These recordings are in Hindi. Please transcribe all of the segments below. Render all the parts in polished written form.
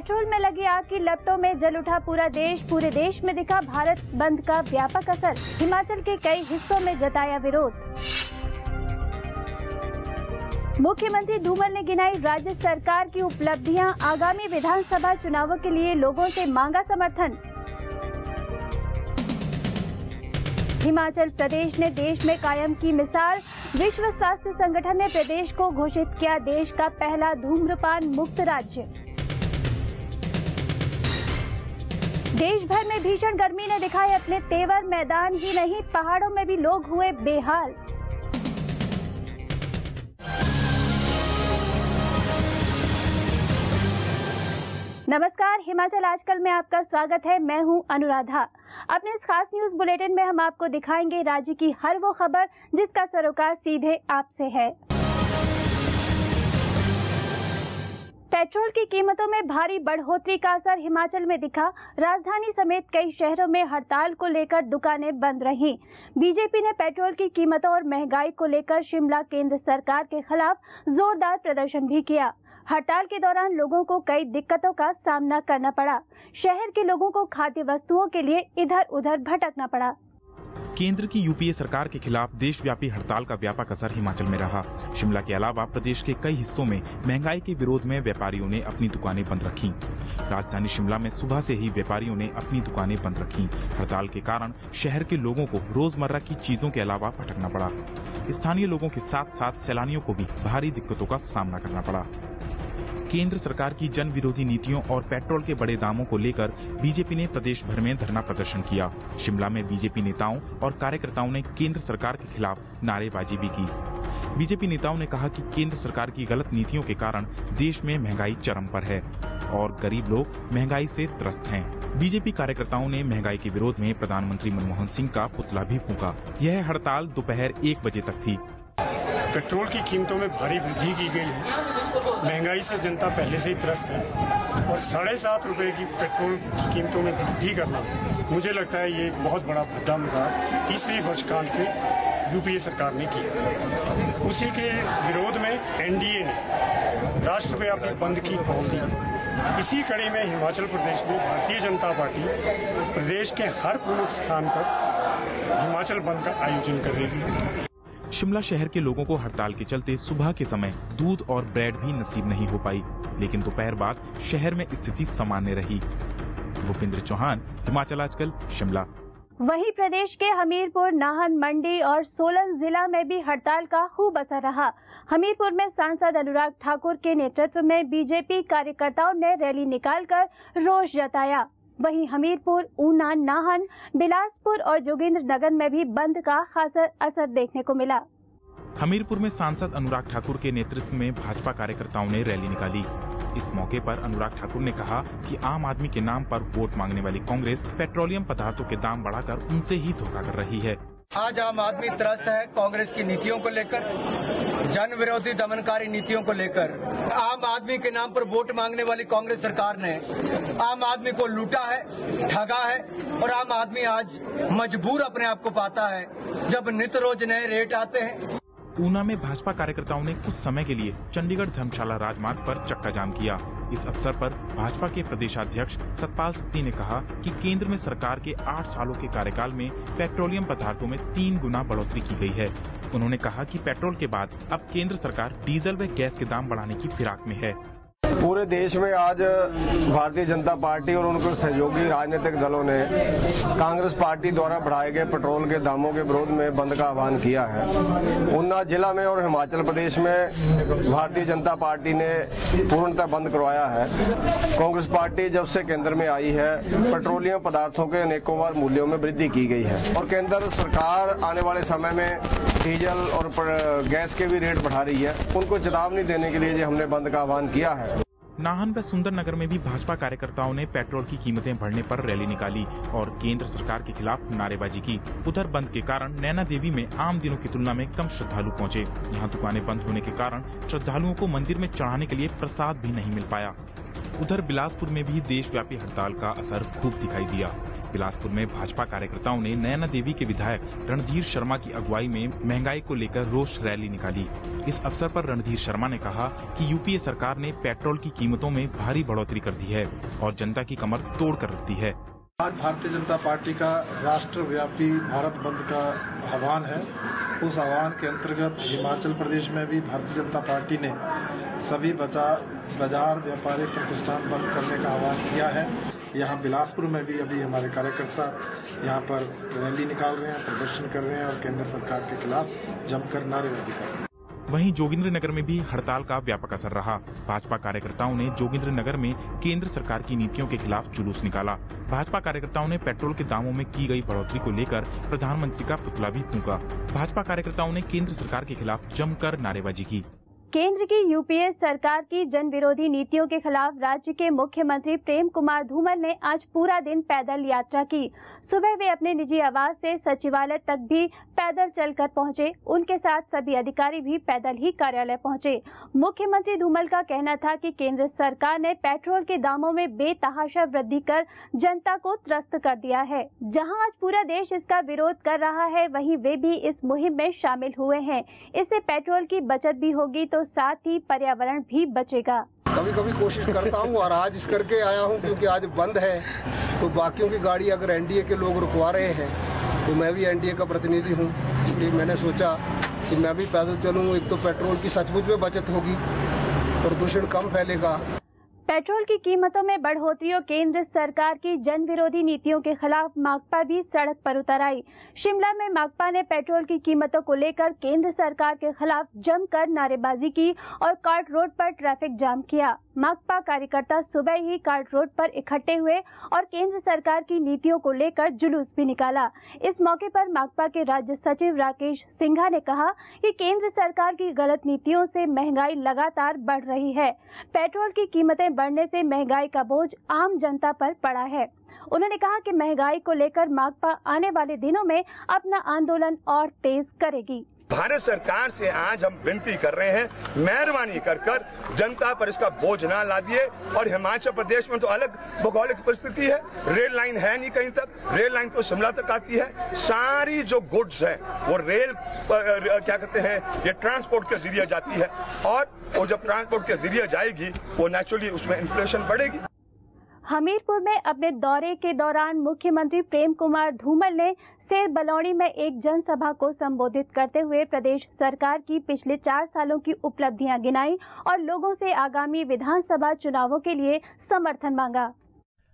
पेट्रोल में लगी आग की लपटों में जल उठा पूरा देश। पूरे देश में दिखा भारत बंद का व्यापक असर। हिमाचल के कई हिस्सों में जताया विरोध। मुख्यमंत्री धूमल ने गिनाई राज्य सरकार की उपलब्धियां। आगामी विधानसभा चुनावों के लिए लोगों से मांगा समर्थन। हिमाचल प्रदेश ने देश में कायम की मिसाल। विश्व स्वास्थ्य संगठन ने प्रदेश को घोषित किया देश का पहला धूम्रपान मुक्त राज्य। देश भर में भीषण गर्मी ने दिखाए अपने तेवर। मैदान ही नहीं, पहाड़ों में भी लोग हुए बेहाल। नमस्कार, हिमाचल आजकल में आपका स्वागत है। मैं हूं अनुराधा। अपने इस खास न्यूज बुलेटिन में हम आपको दिखाएंगे राज्य की हर वो खबर जिसका सरोकार सीधे आपसे है। पेट्रोल की कीमतों में भारी बढ़ोतरी का असर हिमाचल में दिखा। राजधानी समेत कई शहरों में हड़ताल को लेकर दुकानें बंद रहीं। बीजेपी ने पेट्रोल की कीमतों और महंगाई को लेकर शिमला केंद्र सरकार के खिलाफ जोरदार प्रदर्शन भी किया। हड़ताल के दौरान लोगों को कई दिक्कतों का सामना करना पड़ा। शहर के लोगों को खाद्य वस्तुओं के लिए इधर उधर भटकना पड़ा। केंद्र की यूपीए सरकार के खिलाफ देशव्यापी हड़ताल का व्यापक असर हिमाचल में रहा। शिमला के अलावा प्रदेश के कई हिस्सों में महंगाई के विरोध में व्यापारियों ने अपनी दुकानें बंद रखीं। राजधानी शिमला में सुबह से ही व्यापारियों ने अपनी दुकानें बंद रखीं। हड़ताल के कारण शहर के लोगों को रोजमर्रा की चीजों के अलावा भटकना पड़ा। स्थानीय लोगों के साथ साथ सैलानियों को भी भारी दिक्कतों का सामना करना पड़ा। केंद्र सरकार की जन विरोधी नीतियों और पेट्रोल के बड़े दामों को लेकर बीजेपी ने प्रदेश भर में धरना प्रदर्शन किया। शिमला में बीजेपी नेताओं और कार्यकर्ताओं ने केंद्र सरकार के खिलाफ नारेबाजी भी की। बीजेपी नेताओं ने कहा कि केंद्र सरकार की गलत नीतियों के कारण देश में महंगाई चरम पर है और गरीब लोग महंगाई से त्रस्त हैं। बीजेपी कार्यकर्ताओं ने महंगाई के विरोध में प्रधानमंत्री मनमोहन सिंह का पुतला भी फूंका। यह हड़ताल दोपहर 1 बजे तक थी। पेट्रोल की कीमतों में भारी वृद्धि की गई है। महंगाई से जनता पहले से ही त्रस्त है और 7.5 रुपए की पेट्रोल की कीमतों में वृद्धि करना मुझे लगता है ये एक बहुत बड़ा भद्दा मजाक तीसरी वर्षकाल के यूपीए सरकार ने किया। उसी के विरोध में एनडीए ने राष्ट्रव्यापी बंद की कॉल दी। इसी कड़ी में हिमाचल प्रदेश में भारतीय जनता पार्टी प्रदेश के हर प्रमुख स्थान पर हिमाचल बंद का आयोजन कर रही है। शिमला शहर के लोगों को हड़ताल के चलते सुबह के समय दूध और ब्रेड भी नसीब नहीं हो पाई, लेकिन दोपहर बाद शहर में स्थिति सामान्य रही। भूपेंद्र चौहान, हिमाचल आजकल, शिमला। वहीं प्रदेश के हमीरपुर, नाहन, मंडी और सोलन जिला में भी हड़ताल का खूब असर रहा। हमीरपुर में सांसद अनुराग ठाकुर के नेतृत्व में बीजेपी कार्यकर्ताओं ने रैली निकालकर रोष जताया। वहीं हमीरपुर, ऊना, नाहन, बिलासपुर और जोगिंद्रनगर में भी बंद का खास असर देखने को मिला। हमीरपुर में सांसद अनुराग ठाकुर के नेतृत्व में भाजपा कार्यकर्ताओं ने रैली निकाली। इस मौके पर अनुराग ठाकुर ने कहा कि आम आदमी के नाम पर वोट मांगने वाली कांग्रेस पेट्रोलियम पदार्थों के दाम बढ़ाकर उनसे ही धोखा कर रही है। आज आम आदमी त्रस्त है कांग्रेस की नीतियों को लेकर, जन विरोधी दमनकारी नीतियों को लेकर। आम आदमी के नाम पर वोट मांगने वाली कांग्रेस सरकार ने आम आदमी को लूटा है, ठगा है और आम आदमी आज मजबूर अपने आप को पाता है जब नित्य रोज नए रेट आते हैं। ऊना में भाजपा कार्यकर्ताओं ने कुछ समय के लिए चंडीगढ़ धर्मशाला राजमार्ग पर चक्का जाम किया। इस अवसर पर भाजपा के प्रदेशाध्यक्ष सतपाल सत्ती ने कहा कि केंद्र में सरकार के 8 सालों के कार्यकाल में पेट्रोलियम पदार्थों में 3 गुना बढ़ोतरी की गई है। उन्होंने कहा कि पेट्रोल के बाद अब केंद्र सरकार डीजल व गैस के दाम बढ़ाने की फिराक में है। पूरे देश में आज भारतीय जनता पार्टी और उनके सहयोगी राजनीतिक दलों ने कांग्रेस पार्टी द्वारा बढ़ाए गए पेट्रोल के दामों के विरोध में बंद का आह्वान किया है। ऊना जिला में और हिमाचल प्रदेश में भारतीय जनता पार्टी ने पूर्णतः बंद करवाया है। कांग्रेस पार्टी जब से केंद्र में आई है पेट्रोलियम पदार्थों के अनेकों बार मूल्यों में वृद्धि की गई है और केंद्र सरकार आने वाले समय में डीजल और गैस के भी रेट बढ़ा रही है। उनको चेतावनी देने के लिए हमने बंद का आह्वान किया है। नाहन व सुंदरनगर में भी भाजपा कार्यकर्ताओं ने पेट्रोल की कीमतें बढ़ने पर रैली निकाली और केंद्र सरकार के खिलाफ नारेबाजी की। उधर बंद के कारण नैना देवी में आम दिनों की तुलना में कम श्रद्धालु पहुंचे। यहां दुकानें बंद होने के कारण श्रद्धालुओं को मंदिर में चढ़ाने के लिए प्रसाद भी नहीं मिल पाया। उधर बिलासपुर में भी देशव्यापी हड़ताल का असर खूब दिखाई दिया। बिलासपुर में भाजपा कार्यकर्ताओं ने नयना देवी के विधायक रणधीर शर्मा की अगुवाई में महंगाई को लेकर रोष रैली निकाली। इस अवसर पर रणधीर शर्मा ने कहा कि यूपीए सरकार ने पेट्रोल की कीमतों में भारी बढ़ोतरी कर दी है और जनता की कमर तोड़ कर रख दी है। आज भारतीय जनता पार्टी का राष्ट्रव्यापी भारत बंद का आह्वान है। उस आह्वान के अंतर्गत हिमाचल प्रदेश में भी भारतीय जनता पार्टी ने सभी बाजार व्यापारिक प्रतिष्ठान बंद करने का आह्वान किया है। यहाँ बिलासपुर में भी अभी हमारे कार्यकर्ता यहाँ पर रैली निकाल रहे हैं, प्रदर्शन कर रहे हैं और केंद्र सरकार के खिलाफ जमकर नारेबाजी कर रहे हैं। वहीं जोगिंद्रनगर में भी हड़ताल का व्यापक असर रहा। भाजपा कार्यकर्ताओं ने जोगिंद्रनगर में केंद्र सरकार की नीतियों के खिलाफ जुलूस निकाला। भाजपा कार्यकर्ताओं ने पेट्रोल के दामों में की गई बढ़ोतरी को लेकर प्रधानमंत्री का पुतला भी फूंका। भाजपा कार्यकर्ताओं ने केंद्र सरकार के खिलाफ जमकर नारेबाजी की। केंद्र की यूपीए सरकार की जन विरोधी नीतियों के खिलाफ राज्य के मुख्यमंत्री प्रेम कुमार धूमल ने आज पूरा दिन पैदल यात्रा की। सुबह वे अपने निजी आवास से सचिवालय तक भी पैदल चलकर पहुंचे। उनके साथ सभी अधिकारी भी पैदल ही कार्यालय पहुंचे। मुख्यमंत्री धूमल का कहना था कि केंद्र सरकार ने पेट्रोल के दामों में बेतहाशा वृद्धि कर जनता को त्रस्त कर दिया है। जहां आज पूरा देश इसका विरोध कर रहा है, वहीं वे भी इस मुहिम में शामिल हुए हैं। इससे पेट्रोल की बचत भी होगी तो साथ ही पर्यावरण भी बचेगा। कभी कभी कोशिश करता हूँ और आज इस करके आया हूँ क्योंकि आज बंद है, तो बाकियों की गाड़ी अगर एनडीए के लोग रुकवा रहे हैं तो मैं भी एनडीए का प्रतिनिधि हूँ, इसलिए मैंने सोचा कि मैं भी पैदल चलूँ। एक तो पेट्रोल की सचमुच में बचत होगी, प्रदूषण कम फैलेगा। पेट्रोल की कीमतों में बढ़ोतरी और केंद्र सरकार की जन विरोधी नीतियों के खिलाफ माकपा भी सड़क पर उतर आई। शिमला में माकपा ने पेट्रोल की कीमतों को लेकर केंद्र सरकार के खिलाफ जमकर नारेबाजी की और कार्ट रोड पर ट्रैफिक जाम किया। माकपा कार्यकर्ता सुबह ही कार्ट रोड पर इकट्ठे हुए और केंद्र सरकार की नीतियों को लेकर जुलूस भी निकाला। इस मौके पर माकपा के राज्य सचिव राकेश सिंघा ने कहा कि केंद्र सरकार की गलत नीतियों से महंगाई लगातार बढ़ रही है। पेट्रोल की कीमतें बढ़ने से महंगाई का बोझ आम जनता पर पड़ा है। उन्होंने कहा कि महंगाई को लेकर माकपा आने वाले दिनों में अपना आंदोलन और तेज करेगी। भारत सरकार से आज हम विनती कर रहे हैं, मेहरबानी कर जनता पर इसका बोझ ना ला दिए। और हिमाचल प्रदेश में तो अलग भौगोलिक परिस्थिति है, रेल लाइन है नहीं कहीं तक, रेल लाइन तो शिमला तक आती है। सारी जो गुड्स है वो रेल क्या कहते हैं ये ट्रांसपोर्ट के जरिए जाती है और वो जब ट्रांसपोर्ट के जरिए जाएगी वो नेचुरली उसमें इन्फ्लेशन बढ़ेगी। हमीरपुर में अपने दौरे के दौरान मुख्यमंत्री प्रेम कुमार धूमल ने सेर बलौड़ी में एक जनसभा को संबोधित करते हुए प्रदेश सरकार की पिछले 4 सालों की उपलब्धियां गिनाई और लोगों से आगामी विधानसभा चुनावों के लिए समर्थन मांगा।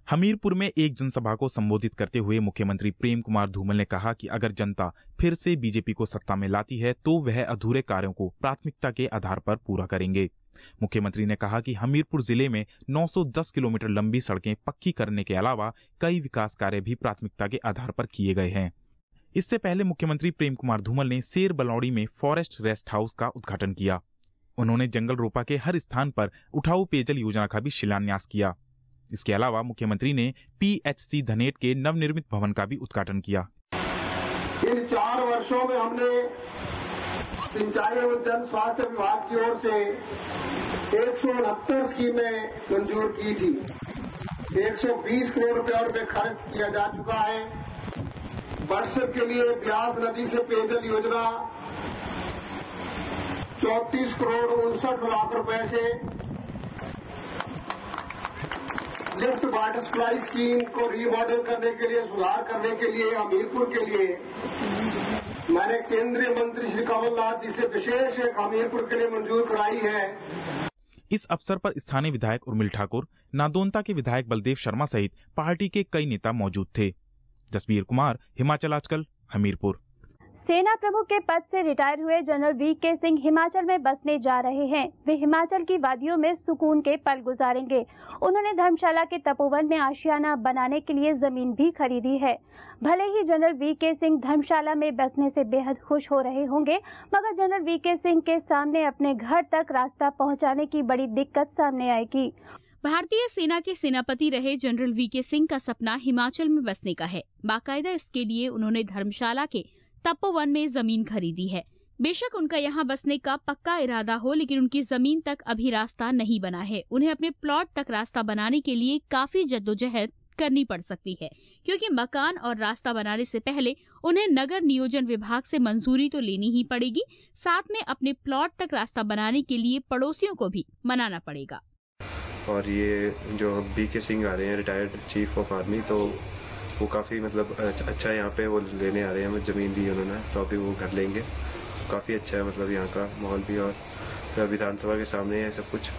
हमीरपुर में एक जनसभा को संबोधित करते हुए मुख्यमंत्री प्रेम कुमार धूमल ने कहा कि अगर जनता फिर से बीजेपी को सत्ता में लाती है तो वह अधूरे कार्यों को प्राथमिकता के आधार पर पूरा करेंगे। मुख्यमंत्री ने कहा कि हमीरपुर जिले में 910 किलोमीटर लंबी सड़कें पक्की करने के अलावा कई विकास कार्य भी प्राथमिकता के आधार पर किए गए हैं। इससे पहले मुख्यमंत्री प्रेम कुमार धूमल ने सेर बलौड़ी में फॉरेस्ट रेस्ट हाउस का उद्घाटन किया। उन्होंने जंगल रोपा के हर स्थान पर उठाऊ पेयजल योजना का भी शिलान्यास किया। इसके अलावा मुख्यमंत्री ने पीएचसी धनेट के नवनिर्मित भवन का भी उद्घाटन किया। इन 4 वर्षों में हमने सिंचाई एवं जन स्वास्थ्य विभाग की ओर से 169 स्कीमें मंजूर की थी। 120 करोड़ रुपए खर्च किया जा चुका है। बरसत के लिए ब्यास नदी से पेयजल योजना 34 करोड़ 59 लाख रुपए से, लिफ्ट वाटर सप्लाई स्कीम को रीमॉडल करने के लिए, सुधार करने के लिए हमीरपुर के लिए मैंने केंद्रीय मंत्री श्री कमलनाथ जी से विशेष एक हमीरपुर के लिए मंजूर कराई है। इस अवसर पर स्थानीय विधायक उर्मिल ठाकुर, नादौनता के विधायक बलदेव शर्मा सहित पार्टी के कई नेता मौजूद थे। जसबीर कुमार, हिमाचल आजकल, हमीरपुर। सेना प्रमुख के पद से रिटायर हुए जनरल वीके सिंह हिमाचल में बसने जा रहे हैं। वे हिमाचल की वादियों में सुकून के पल गुजारेंगे। उन्होंने धर्मशाला के तपोवन में आशियाना बनाने के लिए जमीन भी खरीदी है। भले ही जनरल वीके सिंह धर्मशाला में बसने से बेहद खुश हो रहे होंगे, मगर जनरल वीके सिंह के सामने अपने घर तक रास्ता पहुंचाने की बड़ी दिक्कत सामने आएगी। भारतीय सेना के सेनापति रहे जनरल वीके सिंह का सपना हिमाचल में बसने का है। बाकायदा इसके लिए उन्होंने धर्मशाला के तपोवन में जमीन खरीदी है। बेशक उनका यहाँ बसने का पक्का इरादा हो, लेकिन उनकी जमीन तक अभी रास्ता नहीं बना है। उन्हें अपने प्लॉट तक रास्ता बनाने के लिए काफी जद्दोजहद करनी पड़ सकती है, क्योंकि मकान और रास्ता बनाने से पहले उन्हें नगर नियोजन विभाग से मंजूरी तो लेनी ही पड़ेगी, साथ में अपने प्लॉट तक रास्ता बनाने के लिए पड़ोसियों को भी मनाना पड़ेगा। और ये जो बीके सिंह आ रहे हैं, रिटायर्ड चीफ ऑफ आर्मी, तो वो काफ़ी मतलब अच्छा यहाँ पे वो लेने आ रहे हैं, हमें ज़मीन दी उन्होंने, तो अभी वो घर लेंगे। काफ़ी अच्छा है मतलब यहाँ का माहौल भी, और विधानसभा के सामने है सब कुछ,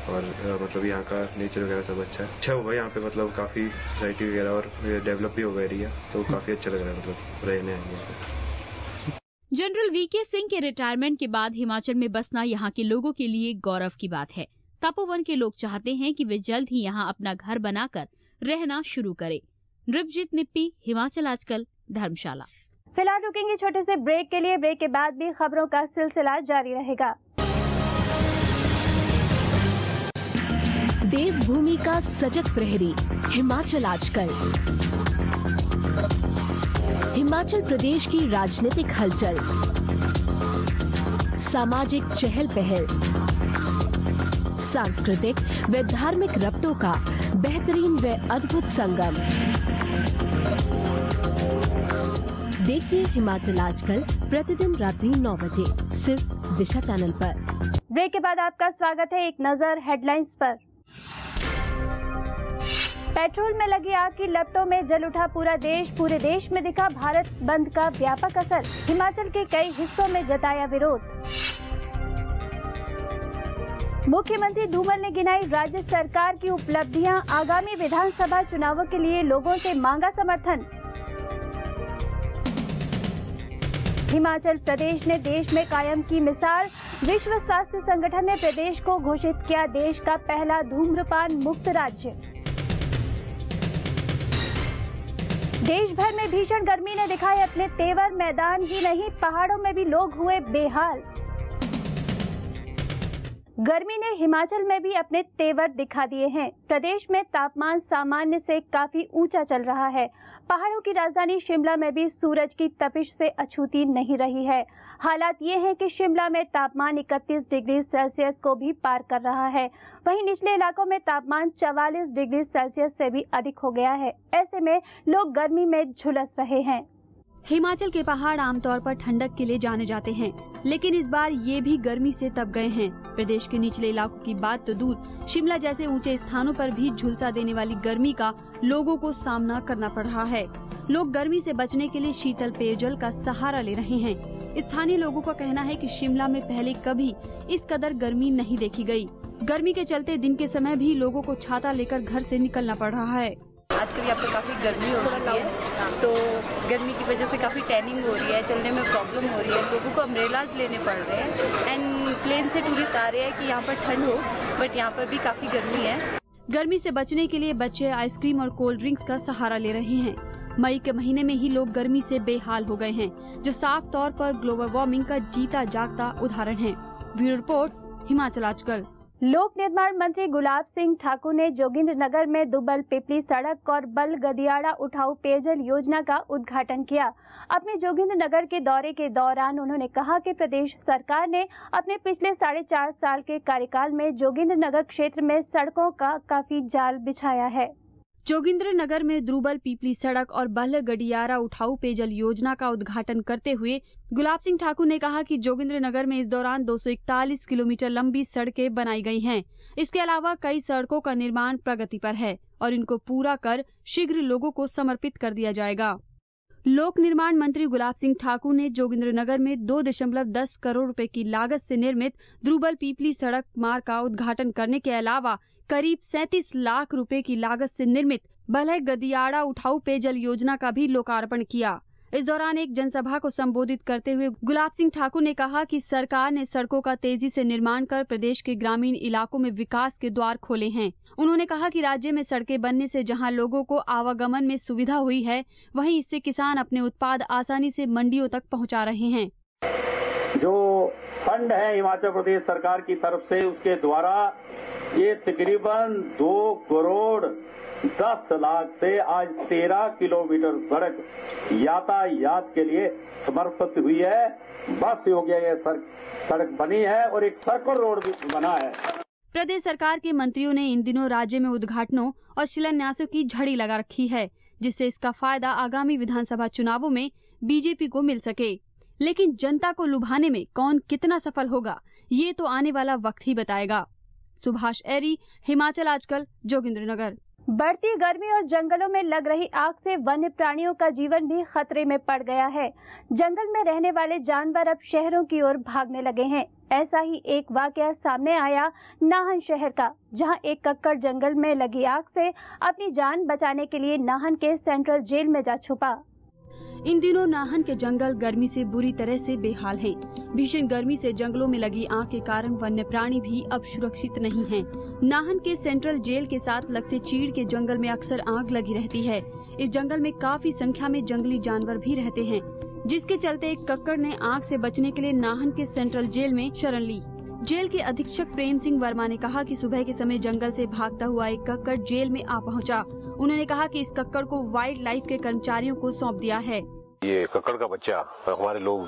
और मतलब यहाँ का नेचर वगैरह सब अच्छा होगा यहाँ पे, मतलब काफ़ी सोसाइटी वगैरह और डेवलप भी होगा एरिया, तो काफ़ी अच्छा लग रहा है मतलब रहने आएंगे। जनरल वीके सिंह के रिटायरमेंट के बाद हिमाचल में बसना यहाँ के लोगों के लिए गौरव की बात है। तपोवन के लोग चाहते हैं कि वे जल्द ही यहाँ अपना घर बनाकर रहना शुरू करें। नृपजीत निप्पी, हिमाचल आजकल, धर्मशाला। फिलहाल रुकेंगे छोटे से ब्रेक के लिए। ब्रेक के बाद भी खबरों का सिलसिला जारी रहेगा। देवभूमि का सजग प्रहरी, हिमाचल आजकल। हिमाचल प्रदेश की राजनीतिक हलचल, सामाजिक चहल पहल, सांस्कृतिक व धार्मिक रबतों का बेहतरीन व अद्भुत संगम। देखिए हिमाचल आजकल प्रतिदिन रात्रि 9 बजे सिर्फ दिशा चैनल पर। ब्रेक के बाद आपका स्वागत है। एक नजर हेडलाइंस पर। पेट्रोल में लगी आग की लपटों में जल उठा पूरा देश। पूरे देश में दिखा भारत बंद का व्यापक असर। हिमाचल के कई हिस्सों में जताया विरोध। मुख्यमंत्री धूमल ने गिनाई राज्य सरकार की उपलब्धियां। आगामी विधानसभा चुनावों के लिए लोगों से मांगा समर्थन। हिमाचल प्रदेश ने देश में कायम की मिसाल। विश्व स्वास्थ्य संगठन ने प्रदेश को घोषित किया देश का पहला धूम्रपान मुक्त राज्य। देश भर में भीषण गर्मी ने दिखाए अपने तेवर। मैदान ही नहीं, पहाड़ों में भी लोग हुए बेहाल। गर्मी ने हिमाचल में भी अपने तेवर दिखा दिए हैं। प्रदेश में तापमान सामान्य से काफी ऊंचा चल रहा है। पहाड़ों की राजधानी शिमला में भी सूरज की तपिश से अछूती नहीं रही है। हालात ये हैं कि शिमला में तापमान 31 डिग्री सेल्सियस को भी पार कर रहा है। वहीं निचले इलाकों में तापमान 44 डिग्री सेल्सियस से भी अधिक हो गया है। ऐसे में लोग गर्मी में झुलस रहे हैं। हिमाचल के पहाड़ आमतौर पर ठंडक के लिए जाने जाते हैं, लेकिन इस बार ये भी गर्मी से तप गए हैं। प्रदेश के निचले इलाकों की बात तो दूर, शिमला जैसे ऊंचे स्थानों पर भी झुलसा देने वाली गर्मी का लोगों को सामना करना पड़ रहा है। लोग गर्मी से बचने के लिए शीतल पेयजल का सहारा ले रहे हैं। स्थानीय लोगों का कहना है कि शिमला में पहले कभी इस कदर गर्मी नहीं देखी गई। गर्मी के चलते दिन के समय भी लोगों को छाता लेकर घर से निकलना पड़ रहा है। आजकल यहाँ पे काफ़ी गर्मी हो रही है, तो गर्मी की वजह से काफ़ी टैनिंग हो रही है, चलने में प्रॉब्लम हो रही है। लोगों को अम्ब्रेलाज लेने पड़ रहे हैं। एंड प्लेन से टूरिस्ट आ रहे हैं कि यहाँ पर ठंड हो, बट यहाँ पर भी काफ़ी गर्मी है। गर्मी से बचने के लिए बच्चे आइसक्रीम और कोल्ड ड्रिंक्स का सहारा ले रहे हैं। मई के महीने में ही लोग गर्मी से बेहाल हो गए हैं, जो साफ तौर पर ग्लोबल वार्मिंग का जीता जागता उदाहरण है। ब्यूरो रिपोर्ट, हिमाचल आजकल। लोक निर्माण मंत्री गुलाब सिंह ठाकुर ने जोगिंद्रनगर में दुबल पिपली सड़क और बल गदियाड़ा उठाऊ पेयजल योजना का उद्घाटन किया। अपने जोगिंद्रनगर के दौरे के दौरान उन्होंने कहा कि प्रदेश सरकार ने अपने पिछले 4.5 साल के कार्यकाल में जोगिंद्रनगर क्षेत्र में सड़कों का काफी जाल बिछाया है। जोगिंद्रनगर में द्रुबल पीपली सड़क और बल्ह गडियारा उठाऊ पेयजल योजना का उद्घाटन करते हुए गुलाब सिंह ठाकुर ने कहा कि जोगिंद्रनगर में इस दौरान 241 किलोमीटर लंबी सड़कें बनाई गई हैं। इसके अलावा कई सड़कों का निर्माण प्रगति पर है और इनको पूरा कर शीघ्र लोगों को समर्पित कर दिया जाएगा। लोक निर्माण मंत्री गुलाब सिंह ठाकुर ने जोगिंद्रनगर में 2.10 करोड़ रुपए की लागत से निर्मित द्रुबल पीपली सड़क मार्ग का उद्घाटन करने के अलावा करीब 37 लाख रुपए की लागत से निर्मित बल्ह गदियाड़ा उठाऊ पेयजल योजना का भी लोकार्पण किया। इस दौरान एक जनसभा को संबोधित करते हुए गुलाब सिंह ठाकुर ने कहा कि सरकार ने सड़कों का तेजी से निर्माण कर प्रदेश के ग्रामीण इलाकों में विकास के द्वार खोले हैं। उन्होंने कहा कि राज्य में सड़कें बनने से जहां लोगों को आवागमन में सुविधा हुई है, वहीं इससे किसान अपने उत्पाद आसानी से मंडियों तक पहुंचा रहे हैं। जो फंड है हिमाचल प्रदेश सरकार की तरफ से, उसके द्वारा ये तकरीबन 2 करोड़ 10 लाख से आज 13 किलोमीटर सड़क यातायात के लिए समर्पित हुई है। बस योग्य ये सड़क बनी है और एक सर्कल रोड भी बना है। प्रदेश सरकार के मंत्रियों ने इन दिनों राज्य में उद्घाटनों और शिलान्यासों की झड़ी लगा रखी है, जिससे इसका फायदा आगामी विधानसभा चुनावों में बीजेपी को मिल सके। लेकिन जनता को लुभाने में कौन कितना सफल होगा, ये तो आने वाला वक्त ही बताएगा। सुभाष एरी, हिमाचल आजकल, जोगिंद्रनगर। बढ़ती गर्मी और जंगलों में लग रही आग से वन्य प्राणियों का जीवन भी खतरे में पड़ गया है। जंगल में रहने वाले जानवर अब शहरों की ओर भागने लगे हैं। ऐसा ही एक वाकया सामने आया नाहन शहर का, जहां एक कक्कड़ जंगल में लगी आग से अपनी जान बचाने के लिए नाहन के सेंट्रल जेल में जा छुपा। इन दिनों नाहन के जंगल गर्मी से बुरी तरह से बेहाल हैं। भीषण गर्मी से जंगलों में लगी आग के कारण वन्य प्राणी भी अब सुरक्षित नहीं हैं। नाहन के सेंट्रल जेल के साथ लगते चीड़ के जंगल में अक्सर आग लगी रहती है। इस जंगल में काफी संख्या में जंगली जानवर भी रहते हैं, जिसके चलते एक कक्कड़ ने आग से बचने के लिए नाहन के सेंट्रल जेल में शरण ली। जेल के अधीक्षक प्रेम सिंह वर्मा ने कहा कि सुबह के समय जंगल से भागता हुआ एक कक्कड़ जेल में आ पहुंचा। उन्होंने कहा कि इस कक्कड़ को वाइल्ड लाइफ के कर्मचारियों को सौंप दिया है। ये कक्कड़ का बच्चा हमारे लोग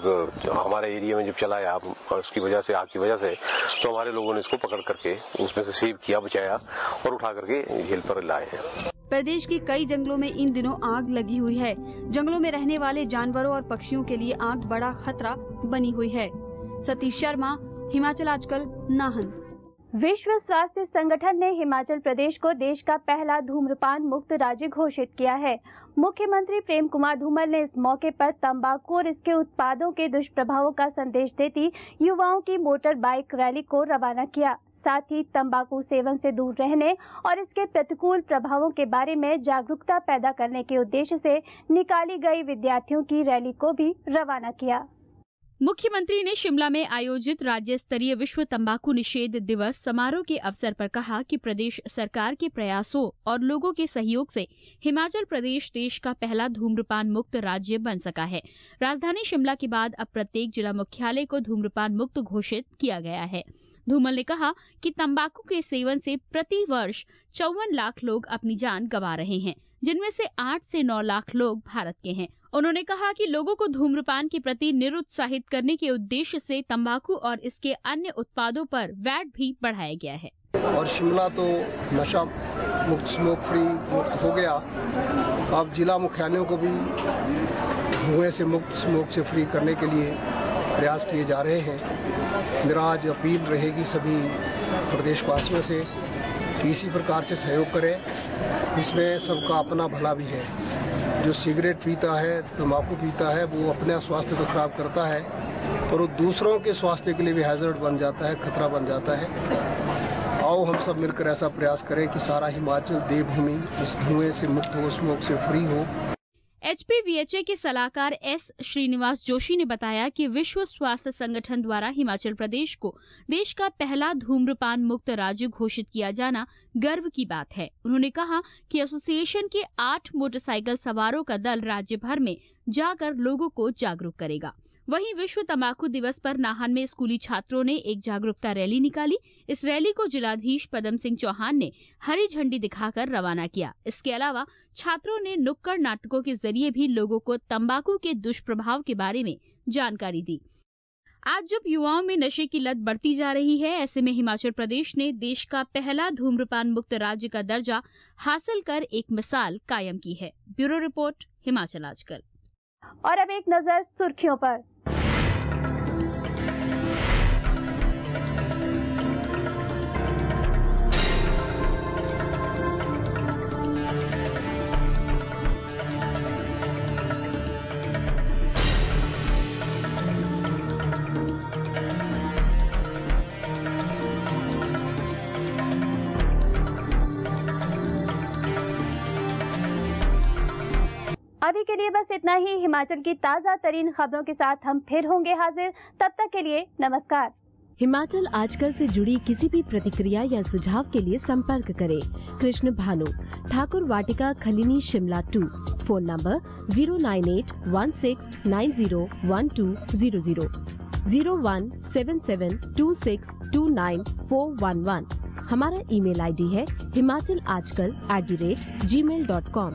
हमारे एरिया में जब चला आया, उसकी वजह से, आग की वजह से, तो हमारे लोगों ने इसको पकड़ करके उसमें से सेव किया, बचाया और उठा करके जेल पर लाए हैं। प्रदेश के कई जंगलों में इन दिनों आग लगी हुई है। जंगलों में रहने वाले जानवरों और पक्षियों के लिए आग बड़ा खतरा बनी हुई है। सतीश शर्मा, हिमाचल आजकल, नाहन। विश्व स्वास्थ्य संगठन ने हिमाचल प्रदेश को देश का पहला धूम्रपान मुक्त राज्य घोषित किया है। मुख्यमंत्री प्रेम कुमार धूमल ने इस मौके पर तंबाकू और इसके उत्पादों के दुष्प्रभावों का संदेश देती युवाओं की मोटर बाइक रैली को रवाना किया। साथ ही तंबाकू सेवन से दूर रहने और इसके प्रतिकूल प्रभावों के बारे में जागरूकता पैदा करने के उद्देश्य से निकाली गई विद्यार्थियों की रैली को भी रवाना किया। मुख्यमंत्री ने शिमला में आयोजित राज्य स्तरीय विश्व तंबाकू निषेध दिवस समारोह के अवसर पर कहा कि प्रदेश सरकार के प्रयासों और लोगों के सहयोग से हिमाचल प्रदेश देश का पहला धूम्रपान मुक्त राज्य बन सका है। राजधानी शिमला के बाद अब प्रत्येक जिला मुख्यालय को धूम्रपान मुक्त घोषित किया गया है। धूमल ने कहा कि तंबाकू के सेवन से प्रति वर्ष 54 लाख लोग अपनी जान गंवा रहे हैं, जिनमें से 8 से 9 लाख लोग भारत के हैं। उन्होंने कहा कि लोगों को धूम्रपान के प्रति निरुत्साहित करने के उद्देश्य से तंबाकू और इसके अन्य उत्पादों पर वैट भी बढ़ाया गया है। और शिमला तो नशा मुक्त, स्मोक फ्री मुक्त हो गया। अब जिला मुख्यालयों को भी धुएं से मुक्त, स्मोक से फ्री करने के लिए प्रयास किए जा रहे हैं। मेरा आज अपील रहेगी सभी प्रदेशवासियों से कि इसी प्रकार से सहयोग करें। इसमें सबका अपना भला भी है। जो सिगरेट पीता है, तंबाकू पीता है, वो अपने स्वास्थ्य को खराब करता है और वो दूसरों के स्वास्थ्य के लिए भी हैजर्ड बन जाता है, खतरा बन जाता है। आओ हम सब मिलकर ऐसा प्रयास करें कि सारा हिमाचल देवभूमि इस धुएं से मुक्त हो, स्मोक से फ्री हो। HPVHA के सलाहकार S श्रीनिवास जोशी ने बताया कि विश्व स्वास्थ्य संगठन द्वारा हिमाचल प्रदेश को देश का पहला धूम्रपान मुक्त राज्य घोषित किया जाना गर्व की बात है। उन्होंने कहा कि एसोसिएशन के 8 मोटरसाइकिल सवारों का दल राज्य भर में जाकर लोगों को जागरूक करेगा। वहीं विश्व तंबाकू दिवस पर नाहन में स्कूली छात्रों ने एक जागरूकता रैली निकाली। इस रैली को जिलाधीश पदम सिंह चौहान ने हरी झंडी दिखाकर रवाना किया। इसके अलावा छात्रों ने नुक्कड़ नाटकों के जरिए भी लोगों को तंबाकू के दुष्प्रभाव के बारे में जानकारी दी। आज जब युवाओं में नशे की लत बढ़ती जा रही है, ऐसे में हिमाचल प्रदेश ने देश का पहला धूम्रपान मुक्त राज्य का दर्जा हासिल कर एक मिसाल कायम की है। ब्यूरो रिपोर्ट, हिमाचल आजकल। और अब एक नजर सुर्खियों पर। अभी के लिए बस इतना ही। हिमाचल की ताजा तरीन खबरों के साथ हम फिर होंगे हाजिर। तब तक के लिए नमस्कार। हिमाचल आजकल से जुड़ी किसी भी प्रतिक्रिया या सुझाव के लिए संपर्क करें कृष्ण भानु, ठाकुर वाटिका, खलीनी, शिमला 2। Phone number 09816901200, 017726294111। हमारा ईमेल आईडी है himachalaajkal@gmail.com।